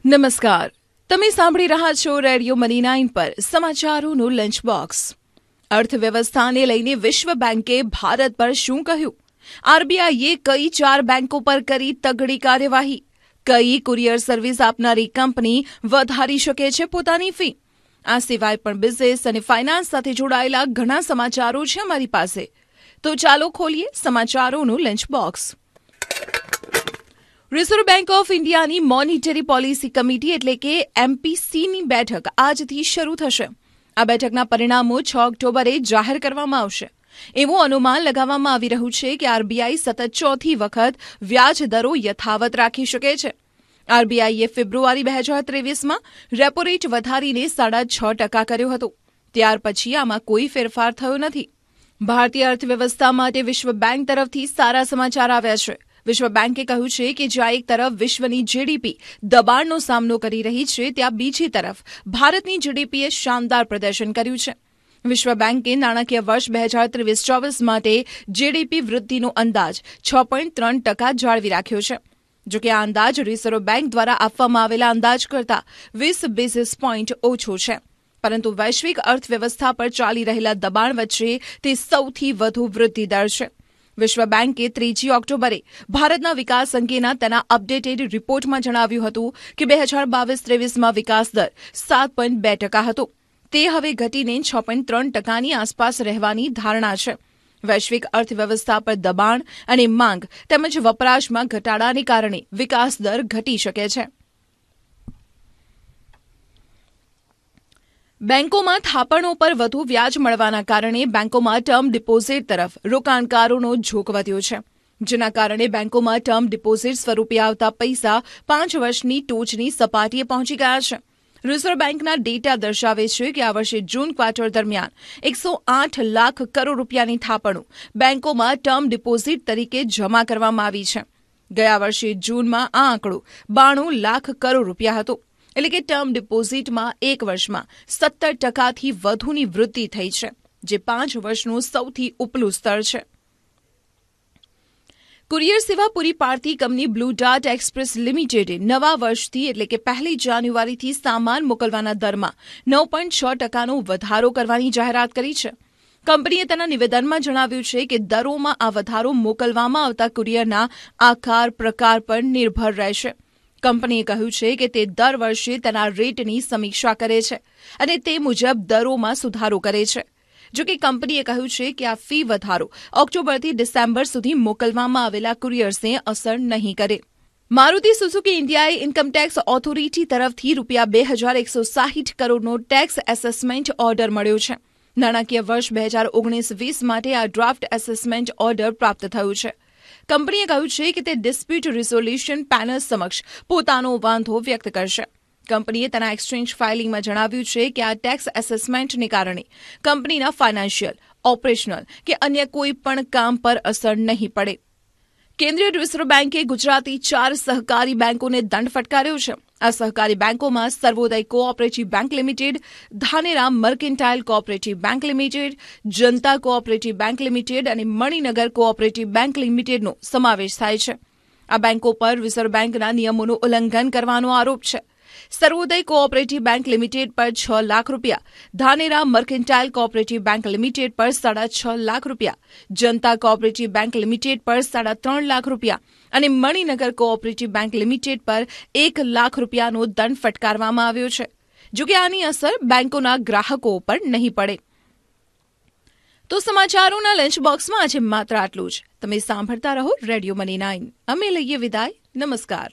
નમસ્કાર, તમે સાંભળી રહ્યા છો રેડિયો મની 9 પર સમાચારોનું લંચ બોક્સ। અર્થવ્યવસ્થાને લઈને વિશ્વ બેંકે ભારત પર શું કહ્યું? આરબીઆઈએ કઈ 4 બેંકો પર કરી તગડી કાર્યવાહી? કઈ કુરિયર સર્વિસ આપનારી કંપની વધારી શકે છે પોતાની ફી? આ સિવાય પણ બિઝનેસ અને ફાઇનાન્સ સાથે જોડાયેલા ઘણા સમાચારો છે અમારી પાસે, તો ચાલો ખોલીએ સમાચારોનું lunch box. Reserve bank of ઇન્ડિયાની મોનિટરી પોલિસી કમિટી એટલે કે એમપીસીની બેઠક આજથી શરૂ થશે। આ બેઠકના પરિણામો 6 ઓક્ટોબરે જાહેર કરવામાં આવશે। એવું અનુમાન લગાવવામાં આવી રહ્યું છે કે આરબીઆઈ સતત ચોથી વખત વ્યાજ દરો યથાવત રાખી શકે છે। આરબીઆઈએ ફેબ્રુઆરી 2023માં રેપો રેટ વધારીને 6.5% કર્યો હતો। ત્યાર પછી આમાં કોઈ ફેરફાર થયો નથી। ભારતીય અર્થવ્યવસ્થા માટે વિશ્વ બેંક તરફથી સારા સમાચાર આવ્યા છે। વિશ્વ બેંકે કહ્યું છે કે જ્યાં એક તરફ વિશ્વની જીડીપી દબાણનો સામનો કરી રહી છે, ત્યાં બીજી તરફ ભારતની જીડીપીએ શાનદાર પ્રદર્શન કર્યું છે। વિશ્વ બેંકે નાણાકીય વર્ષ 2023-24 માટે જીડીપી વૃદ્ધિનો અંદાજ 6.3% જાળવી રાખ્યો છે। જો કે આ અંદાજ રિઝર્વ બેંક દ્વારા આપવામાં આવેલા અંદાજ કરતાં 20 બેઝિસ પોઈન્ટ ઓછો છે, પરંતુ વૈશ્વિક અર્થવ્યવસ્થા પર ચાલી રહેલા દબાણ વચ્ચે તે સૌથી વધુ વૃદ્ધિ દર છે। વિશ્વ બેંકે 3 ઓક્ટોબરે ભારતના વિકાસ અંગેના તેના અપડેટેડ રિપોર્ટમાં જણાવ્યું હતું કે 2022-23માં વિકાસ દર 7.2% હતો। તે હવે ઘટીને 6.3%ની આસપાસ રહેવાની ધારણા છે। વૈશ્વિક અર્થવ્યવસ્થા પર દબાણ અને માંગ તેમજ વપરાશમાં ઘટાડાને કારણે વિકાસ દર ઘટી શકે છે। બેંકોમાં થાપણો પર વધુ વ્યાજ મળવાના કારણે બેંકોમાં ટર્મ ડિપોઝિટ તરફ રોકાણકારોનો ઝોક વધ્યો છે, જેના કારણે બેંકોમાં ટર્મ ડિપોઝિટ સ્વરૂપે આવતા પૈસા 5 વર્ષની ટોચની સપાટીએ પહોંચી ગયા છે। રિઝર્વ બેંકના ડેટા દર્શાવે છે કે આ વર્ષે જૂન ક્વાર્ટર દરમિયાન 108 લાખ કરોડ રૂપિયાની થાપણો બેંકોમાં ટર્મ ડિપોઝિટ તરીકે જમા કરવામાં આવી છે। ગયા વર્ષે જૂનમાં આ આંકડો 92 લાખ કરોડ રૂપિયા હતો, એટલે કે ટર્મ ડિપોઝિટમાં એક વર્ષમાં 17%થી વધુની વૃદ્ધિ થઈ છે, જે 5 વર્ષનું સૌથી ઉપલું સ્તર છે। કુરિયર સેવા પૂરી પાડતી કંપની બ્લુ ડાર્ટ એક્સપ્રેસ લિમિટેડે નવા વર્ષથી એટલે કે 1 જાન્યુઆરીથી સામાન મોકલવાના દરમાં 9.6%નો વધારો કરવાની જાહેરાત કરી છે। કંપનીએ તેના નિવેદનમાં જણાવ્યું છે કે દરોમાં આ વધારો મોકલવામાં આવતા કુરિયરના આકાર પ્રકાર પર નિર્ભર રહેશે। કંપનીએ કહ્યું છે કે તે દર વર્ષે તેના રેટની સમીક્ષા કરે છે અને તે મુજબ દરોમાં સુધારો કરે છે। જો કે કંપનીએ કહ્યું છે કે આ ફી વધારો ઓક્ટોબરથી ડિસેમ્બર સુધી મોકલવામાં આવેલા કુરિયર્સને અસર નહીં કરે। મારુતિ સુઝુકી ઇન્ડિયાએ ઇન્કમટેક્સ ઓથોરિટી તરફથી ₹2160 કરોડનો ટેક્સ એસેસમેન્ટ ઓર્ડર મળ્યો છે। નાણાકીય વર્ષ 2019-20 માટે આ ડ્રાફ્ટ એસેસમેન્ટ ઓર્ડર પ્રાપ્ત થયું છે। કંપનીએ કહ્યું છે કે તે ડિસ્પ્યુટ રિઝોલ્યુશન પેનલ સમક્ષ પોતાનો વાંધો વ્યક્ત કરશે। કંપનીએ તેના એક્સચેન્જ ફાઇલિંગમાં જણાવ્યું છે કે આ ટેક્સ એસેસમેન્ટને કારણે કંપનીના ફાઇનાન્શિયલ, ઓપરેશનલ કે અન્ય કોઈ પણ કામ પર અસર નહીં પડે। કેન્દ્રીય રિઝર્વ બેંકે ગુજરાતી 4 સહકારી બેંકોને દંડ ફટકાર્યો છે। આ સહકારી બેંકોમાં Sarvodaya cooperative bank limited, Dhanera mercantile cooperative bank limited, Janata cooperative bank limited અને મણિનગર કોઓપરેટિવ બેંક લિમિટેડનો સમાવેશ થાય છે। આ બેંકો પર રિઝર્વ બેંકના નિયમોનું ઉલ્લંઘન કરવાનો આરોપ છે। સર્વોદય કોઓપરેટિવ બેંક લિમિટેડ પર 6 લાખ રૂપિયા, Dhanera mercantile cooperative bank limited પર 6.5 લાખ રૂપિયા, જનતા કોઓપરેટિવ બેંક લિમિટેડ પર 3.5 લાખ રૂપિયા અને મણિનગર કોઓપરેટિવ બેંક લિમિટેડ પર 1 લાખ રૂપિયાનો દંડ ફટકારવામાં આવ્યો છે। જો કે આની અસર બેંકોના ગ્રાહકો પર નહીં પડે। તો સમાચારોના લંચ બોક્સમાં આજે માત્ર આટલું જ। તમે સાંભળતા રહો રેડિયો મની 9। અમે લઈએ વિદાય। નમસ્કાર।